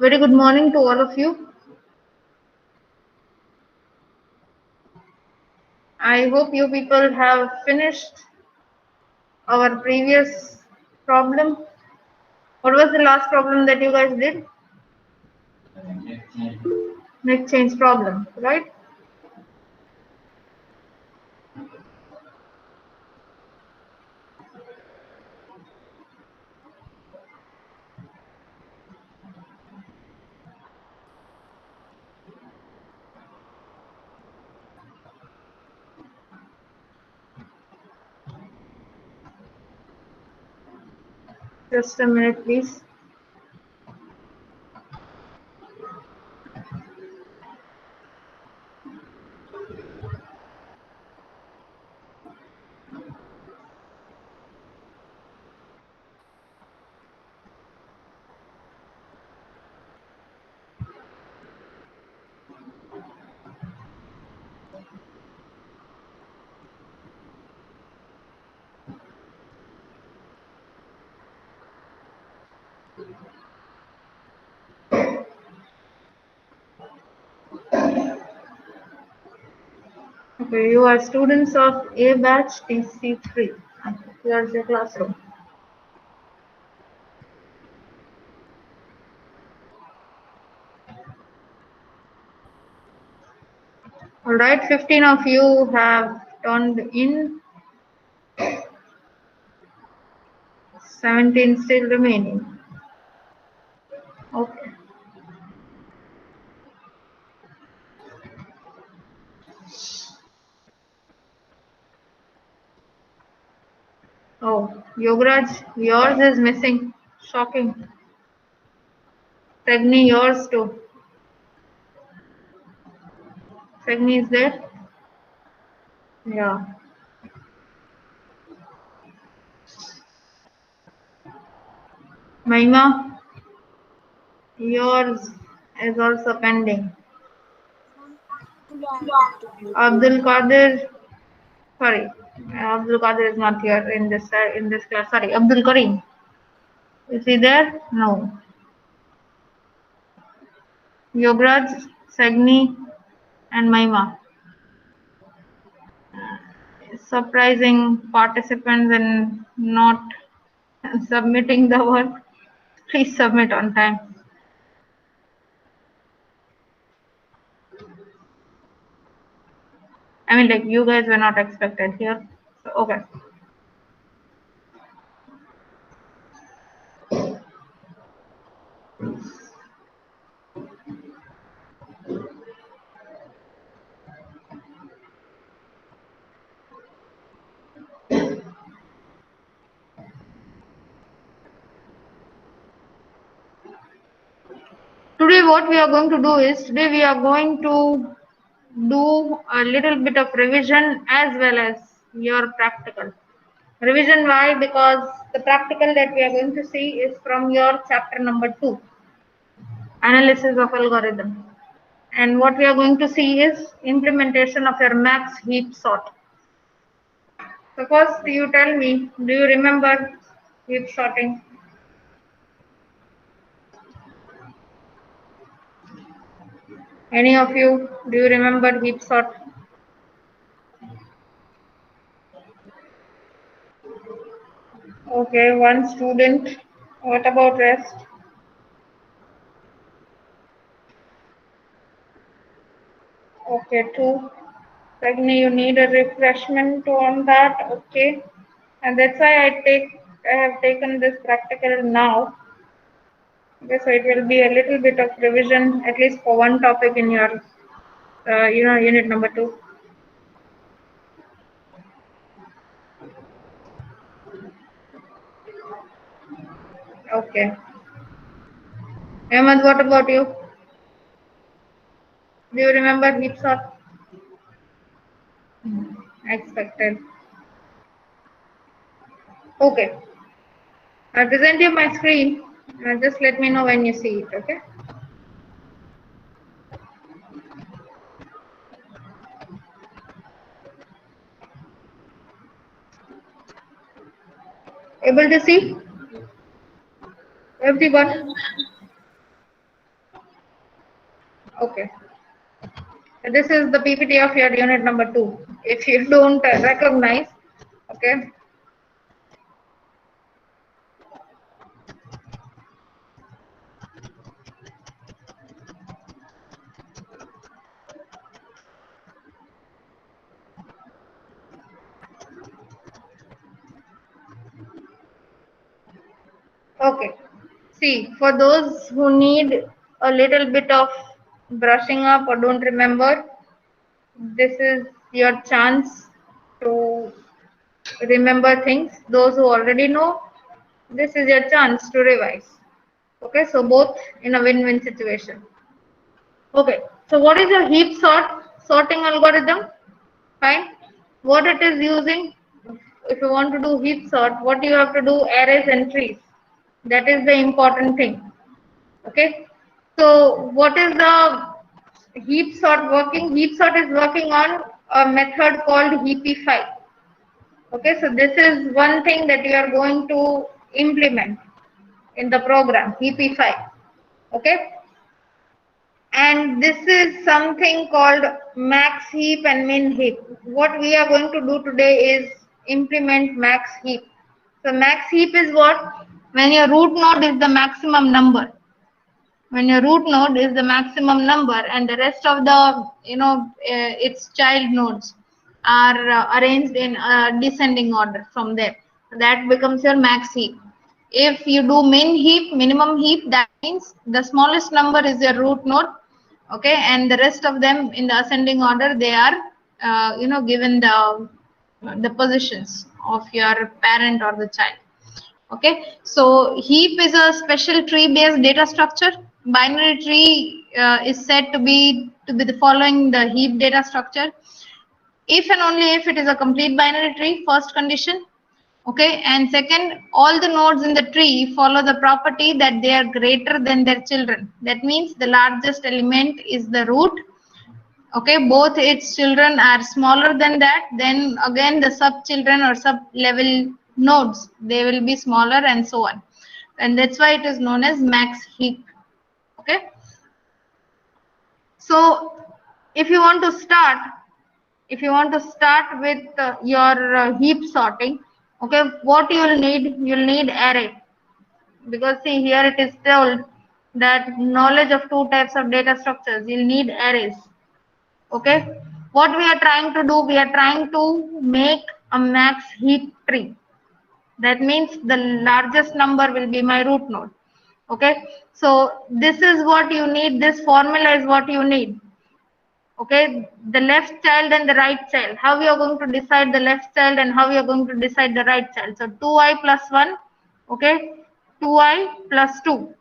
Very good morning to all of you. I hope you people have finished our previous problem. What was the last problem that you guys did? Neck change problem, right? Just a minute, please. Okay, you are students of A batch TC3. Here's your classroom. All right, 15 of you have turned in, 17 still remaining. Okay. Oh, Yogaraj, yours is missing. Shocking. Sagni, yours too. Sagni is there? Yeah. Mahima, yours is also pending. Abdul Qadir, sorry, Abdul Qadir is not here in this class. Sorry, Abdul Karim, is he there? No. Yograj, Sagni, and Mahima. Surprising participants and not submitting the work. Please submit on time. I mean, like, you guys were not expected here. So, okay. Today what we are going to do is, today we are going to do a little bit of revision as well as your practical. Revision why? Because the practical that we are going to see is from your chapter number 2, analysis of algorithm. And what we are going to see is implementation of your max heap sort. So first you tell me, do you remember heap sorting? Any of you, do you remember heap sort? Okay, one student. What about rest? Okay, two. Sagni, you need a refreshment on that. Okay, and that's why I have taken this practical now. Okay, so it will be a little bit of revision, at least for one topic in your, unit number 2. Okay. Ahmed, what about you? Do you remember heap sort? Expected. Okay. I'll present you my screen. Just let me know when you see it, okay? Able to see? Everyone? Okay. This is the PPT of your unit number 2. If you don't recognize, okay. Okay. See, for those who need a little bit of brushing up or don't remember, this is your chance to remember things. Those who already know, this is your chance to revise. Okay, so both in a win-win situation. Okay, so what is a heap sorting algorithm? Fine. What it is using? If you want to do heap sort, what you have to do? Arrays and trees. That is the important thing. Okay. So what is the heap sort working? Heap sort is working on a method called heapify. Okay. So this is one thing that you are going to implement in the program, heapify. Okay. And this is something called max heap and min heap. What we are going to do today is implement max heap. So max heap is what? When your root node is the maximum number. When your root node is the maximum number and the rest of the, its child nodes are arranged in descending order from there. That becomes your max heap. If you do min heap, minimum heap, that means the smallest number is your root node, okay, and the rest of them in the ascending order, they are, given the positions of your parent or the child. Okay, so heap is a special tree based data structure. Binary tree is said to be the following the heap data structure if and only if it is a complete binary tree, first condition. Okay, and second, all the nodes in the tree follow the property that they are greater than their children. That means the largest element is the root. Okay, both its children are smaller than that, then again the sub children or sub level nodes, they will be smaller and so on, and that's why it is known as max heap. Okay, so if you want to start with your heap sorting, okay, what you'll need array, because see here it is told that knowledge of two types of data structures, you'll need arrays. Okay, what we are trying to do, we are trying to make a max heap tree. That means the largest number will be my root node. Okay, so this is what you need, this formula is what you need. Okay, the left child and the right child, how we are going to decide the left child and how we are going to decide the right child. So 2i plus 1, okay, 2i plus 2,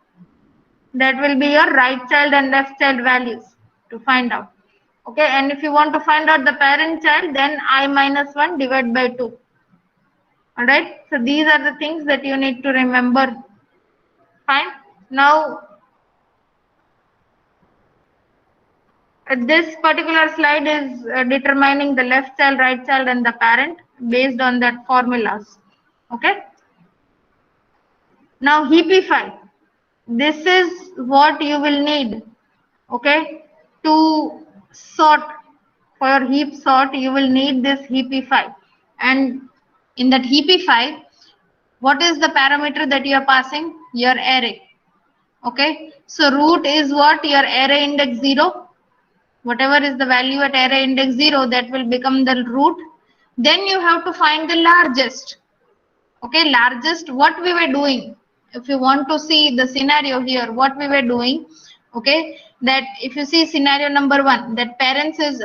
that will be your right child and left child values to find out. Okay, and if you want to find out the parent child, then I minus 1 divided by 2. All right, so these are the things that you need to remember. Fine. Now, this particular slide is determining the left child, right child, and the parent based on that formulas. Okay. Now, heapify. This is what you will need. Okay, to sort for your heap sort, you will need this heapify, and in that heapify, what is the parameter that you are passing? Your array. Okay, so root is what? Your array index 0. Whatever is the value at array index 0, that will become the root. Then you have to find the largest. Okay, largest, what we were doing, if you want to see the scenario here, what we were doing, okay, that if you see scenario number 1, that parent is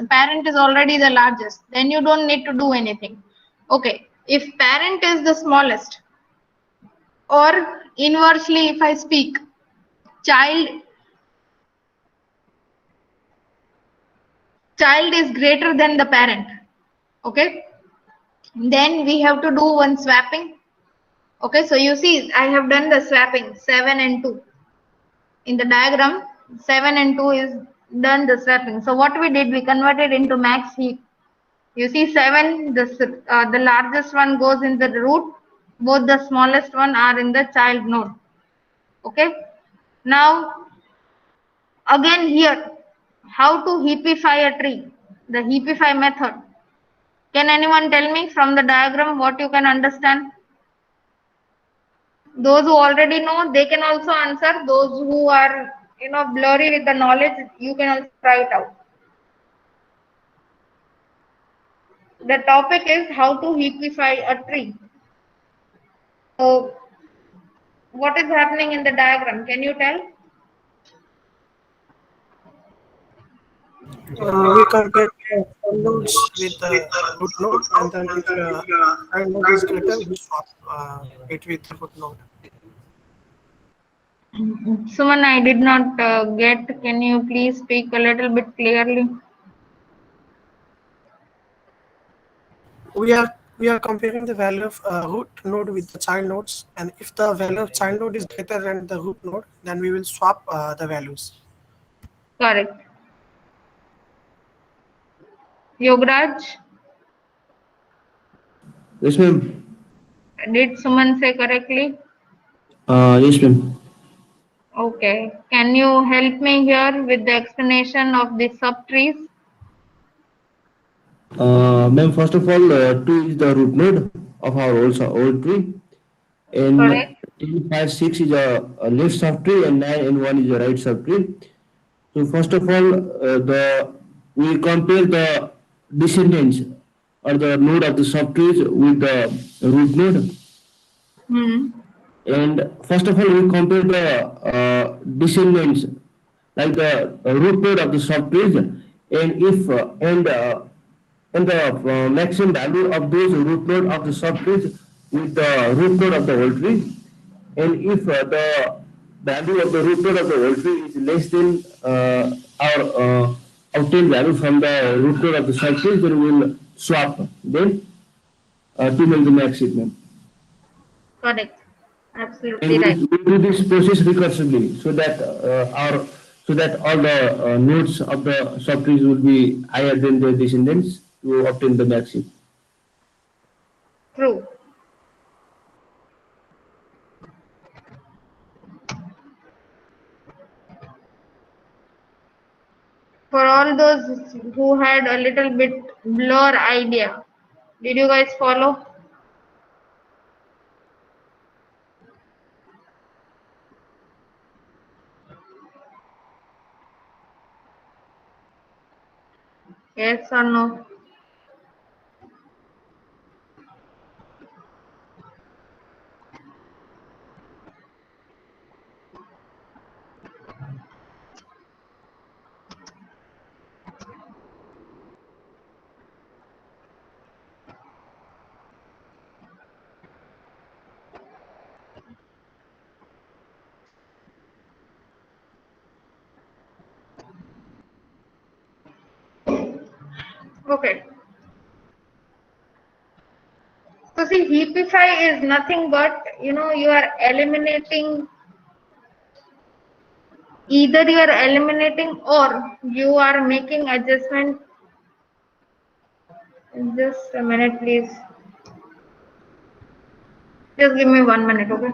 already the largest, then you don't need to do anything. Okay, if parent is the smallest, or inversely if I speak, child is greater than the parent, okay, then we have to do one swapping. Okay, so you see I have done the swapping 7 and 2 in the diagram. 7 and 2 is done the swapping. So what we did, we converted into max heap. You see 7, the largest one goes in the root, both the smallest one are in the child node. Okay, now again here How to heapify a tree? The heapify method. Can anyone tell me from the diagram what you can understand? Those who already know, they can also answer. Those who are, blurry with the knowledge, you can also try it out. The topic is how to heapify a tree. So, what is happening in the diagram? Can you tell? We compare nodes with the root node, and then if child node is greater, we swap it with the root node. Suman, I did not get. Can you please speak a little bit clearly? We are comparing the value of root node with the child nodes, and if the value of child node is greater than the root node, then we will swap the values. Correct. Yograj, Yes, ma'am. did Suman say correctly? Yes, ma'am. Okay. Can you help me here with the explanation of the subtrees? Ma'am, first of all, 2 is the root node of our old tree, and Correct. 10, 5, 6 is a left subtree, and 9 and 1 is a right subtree. So first of all, the we compare the descendants or the node of the subtrees with the root node, Hmm. and first of all, we compare the descendants like the root node of the subtrees, and if and the maximum value of those root node of the subtrees with the root node of the whole tree. And if the value of the root node of the whole tree is less than our obtained value from the root node of the subtrees, then we will swap them to make the max segment. Correct. And Absolutely right. we do this process recursively so that all the nodes of the subtrees will be higher than the descendants to obtain the maximum. True. For all those who had a little bit blur idea, did you guys follow? Yes or no? Okay. So see, heapify is nothing but, you are eliminating, either you are eliminating or you are making adjustment. Just a minute, please. Just give me 1 minute, okay?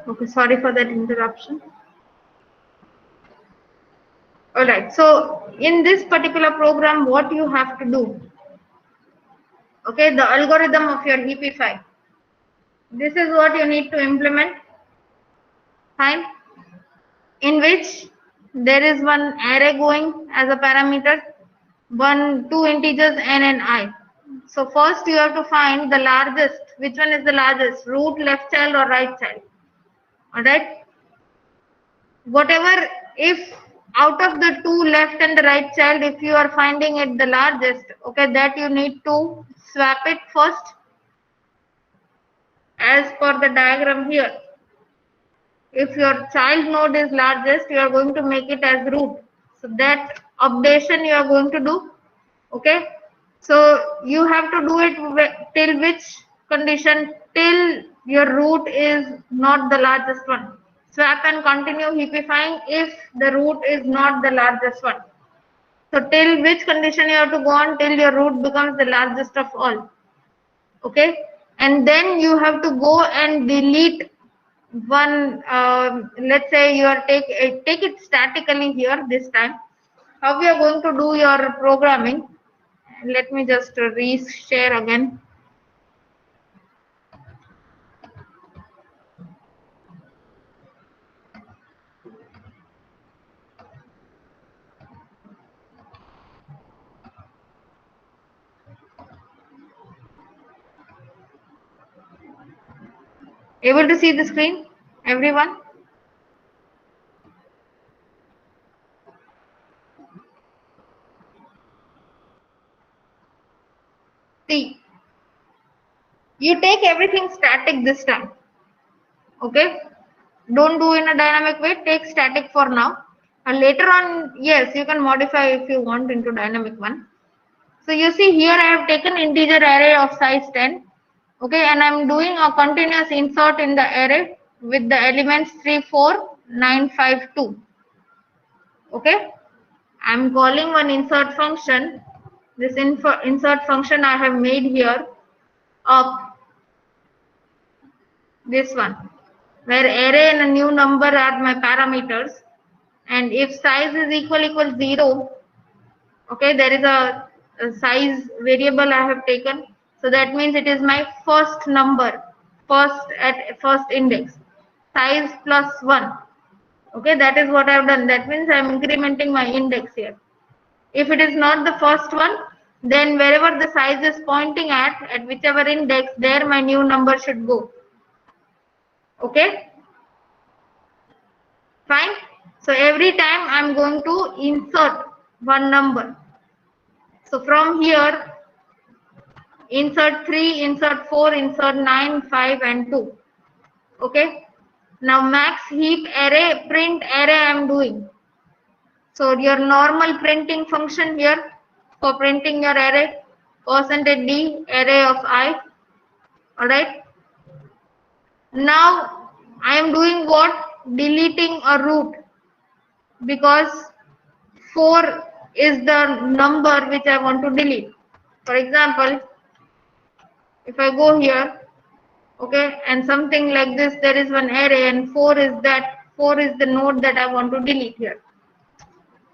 Okay, sorry for that interruption. Alright, so in this particular program, what you have to do, okay, the algorithm of your Heapify. This is what you need to implement, fine, in which there is one array going as a parameter, two integers n and I. So first you have to find the largest. Which one is the largest? Root, left child or right child? Alright. Whatever, if out of the two left and the right child, if you are finding it the largest, okay, that you need to swap it first as per the diagram here. If your child node is largest, you are going to make it as root. So that updation you are going to do. Okay. So you have to do it till which condition? Till your root is not the largest one. Swap and continue heapifying if the root is not the largest one. So till which condition you have to go on? Till your root becomes the largest of all. Okay. And then you have to go and delete one, let's say you are take it statically here this time. How we are going to do your programming? Let me just re-share again. Able to see the screen, everyone? See, you take everything static this time. Okay? Don't do in a dynamic way, take static for now. And later on, yes, you can modify if you want into dynamic one. So you see here I have taken integer array of size 10. Okay, and I'm doing a continuous insert in the array with the elements 3, 4, 9, 5, 2. Okay, I'm calling one insert function. This insert function I have made here of this one, where array and a new number are my parameters, and if size is equal 0, okay, there is a size variable I have taken, so that means it is my first number, first index, size plus 1. Okay, that is what I have done. That means I am incrementing my index here. If it is not the first one, then wherever the size is pointing at whichever index, there my new number should go. Okay, fine. So every time I am going to insert one number. So from here, insert 3, insert 4, insert 9, 5 and 2. Okay. Now max heap array, print array I am doing. So your normal printing function here for printing your array, %d array of I. Alright. Now I am doing what? Deleting a root, because 4 is the number which I want to delete. For example, if I go here, okay, and something like this, there is one array and 4 is the node that I want to delete here.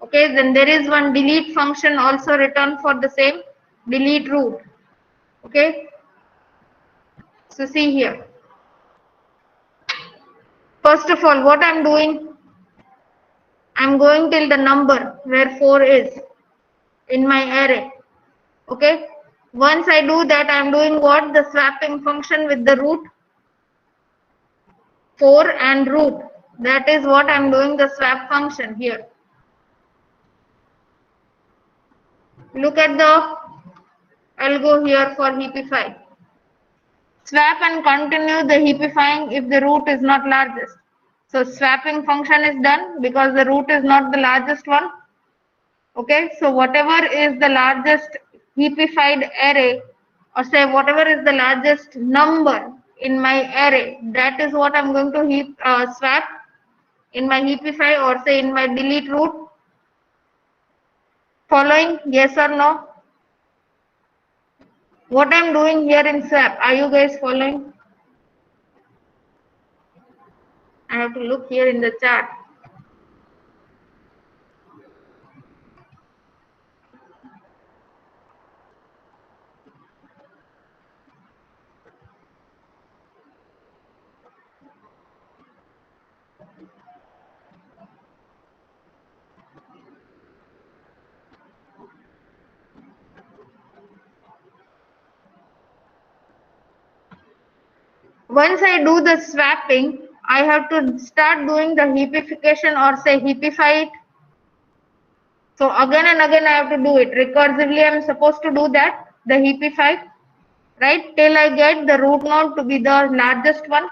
Okay, then there is one delete function also written for the same, delete root. Okay, so see here. First of all, what I'm doing, I'm going till the number where 4 is in my array. Okay, once I do that, I'm doing what? The swapping function with the root 4 and root. That is what I'm doing, the swap function here. Look at the algo here for heapify. Swap and continue the heapifying if the root is not largest. So swapping function is done because the root is not the largest one. Okay, so whatever is the largest heapified array, or say whatever is the largest number in my array, that is what I'm going to swap in my heapify, or say in my delete root. Following, yes or no? What I'm doing here in swap, are you guys following? I have to look here in the chart. Once I do the swapping, I have to start doing the heapification or say heapify it. So again and again I have to do it. Recursively I am supposed to do that, the heapify, right? Till I get the root node to be the largest one.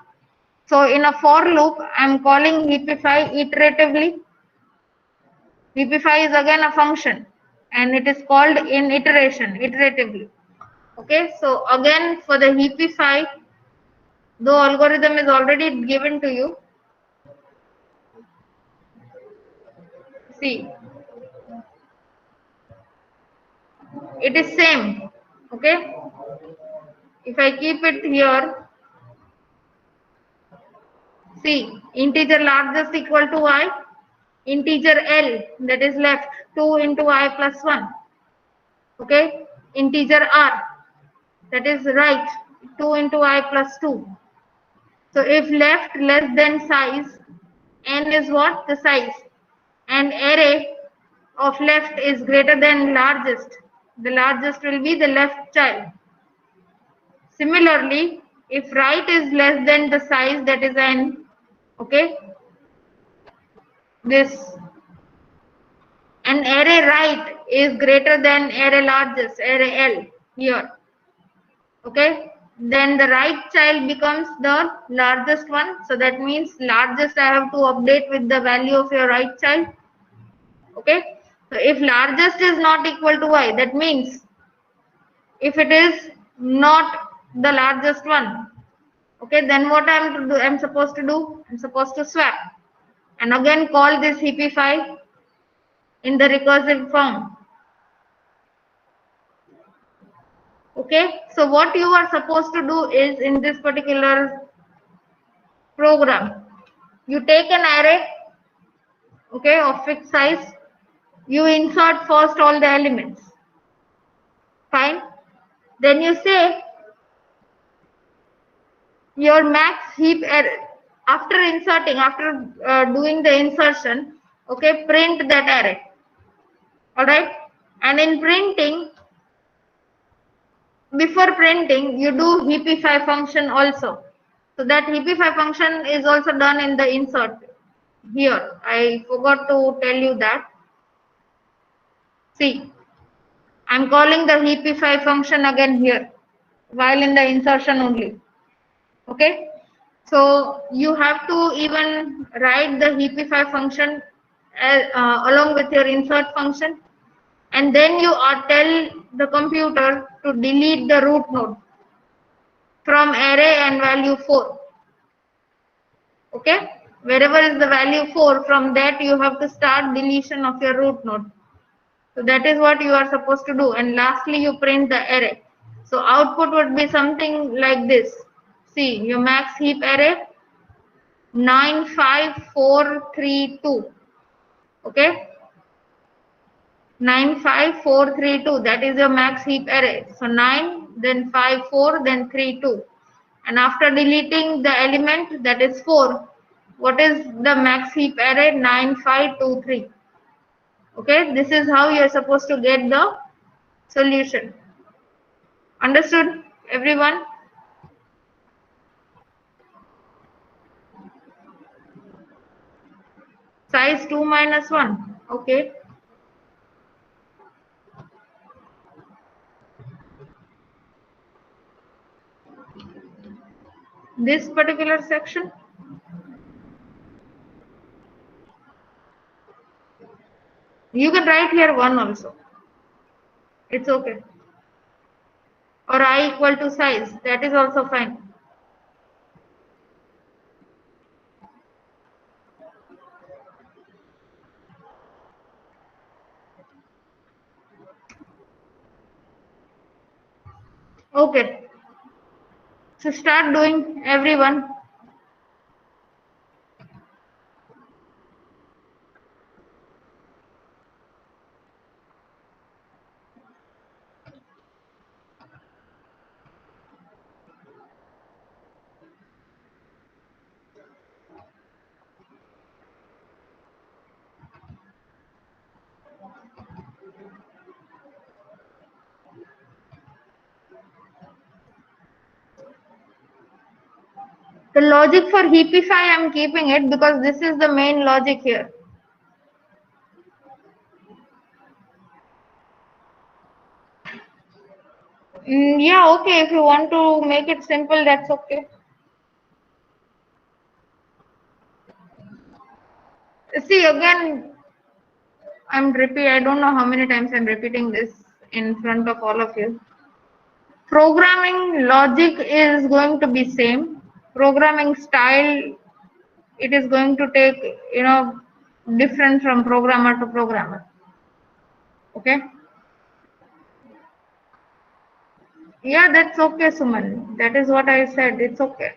So in a for loop, I am calling heapify iteratively. Heapify is again a function and it is called in iteration, iteratively. Okay, so again for the heapify, the algorithm is already given to you. See, it is same. Okay, if I keep it here, see, integer largest equal to I, integer L that is left 2 into I plus 1. Okay, integer R that is right 2 into I plus 2. So if left less than size, n is what? The size. And array of left is greater than largest. The largest will be the left child. Similarly, if right is less than the size, that is n, okay, this, an array right is greater than array largest, array L here, okay, then the right child becomes the largest one. So that means largest I have to update with the value of your right child. Okay, so if largest is not equal to y, that means if it is not the largest one, okay, then what I'm supposed to do? I'm supposed to swap and again call this heapify in the recursive form. Okay, so what you are supposed to do is in this particular program, you take an array, okay, of fixed size, you insert first all the elements, fine, then you say your max heap array, after inserting, after doing the insertion, okay, print that array, all right, and in printing, before printing you do heapify function also. So that heapify function is also done in the insert. Here I forgot to tell you that. See, I'm calling the heapify function again here while in the insertion only. Okay, so you have to even write the heapify function along with your insert function, and then you tell the computer to delete the root node from array and value 4. Okay, wherever is the value 4, from that you have to start deletion of your root node. So that is what you are supposed to do, and lastly you print the array. So output would be something like this. See, your max heap array 95432. Okay, 95432, that is your max heap array. So 9, then 54, then 32. And after deleting the element, that is 4, what is the max heap array? 9523. Okay, this is how you are supposed to get the solution. Understood, everyone? Size 2 minus 1. Okay. This particular section, you can write here 1 also. It's okay. Or I equal to size. That is also fine. Okay. So start doing, everyone. The logic for heapify I am keeping it because this is the main logic here. Yeah, okay, if you want to make it simple, that's okay. See, again, I don't know how many times I'm repeating this in front of all of you. Programming logic is going to be same. Programming style, it is going to take, different from programmer to programmer. Okay? Yeah, that's okay, Suman. That is what I said. It's okay.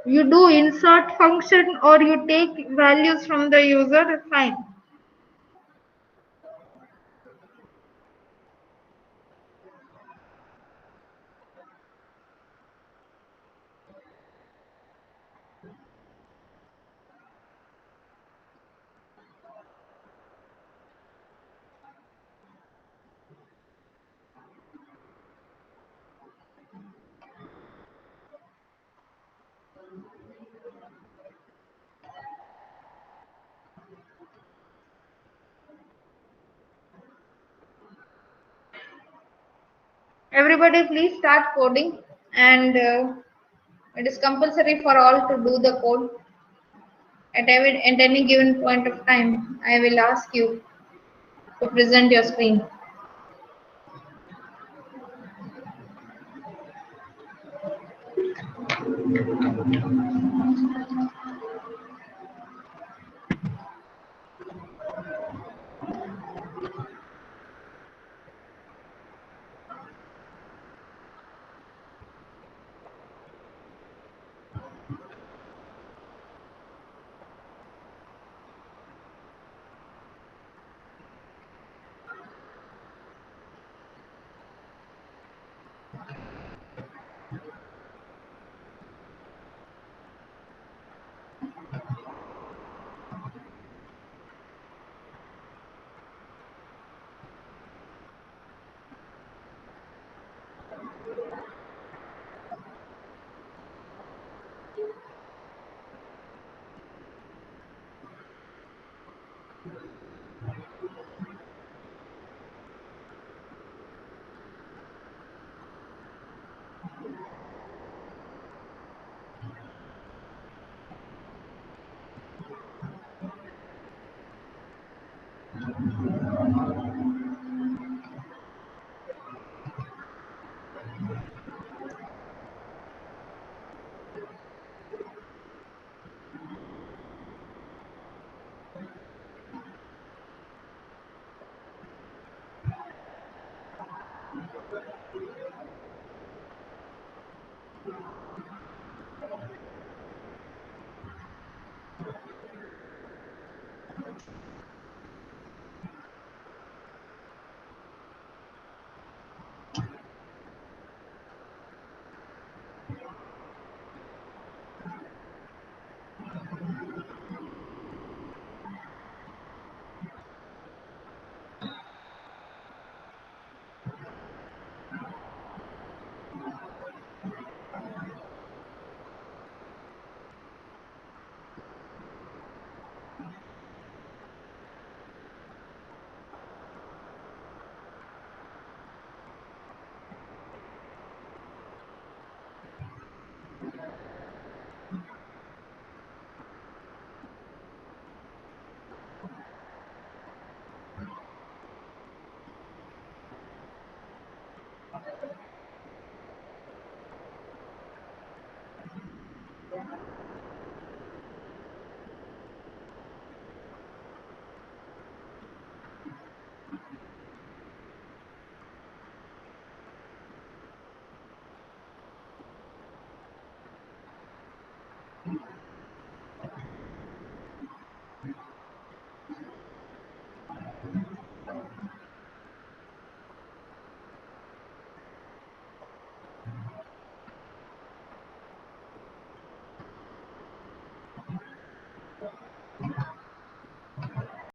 You do insert function or you take values from the user, fine. Everybody please start coding, and it is compulsory for all to do the code. At any given point of time, I will ask you to present your screen.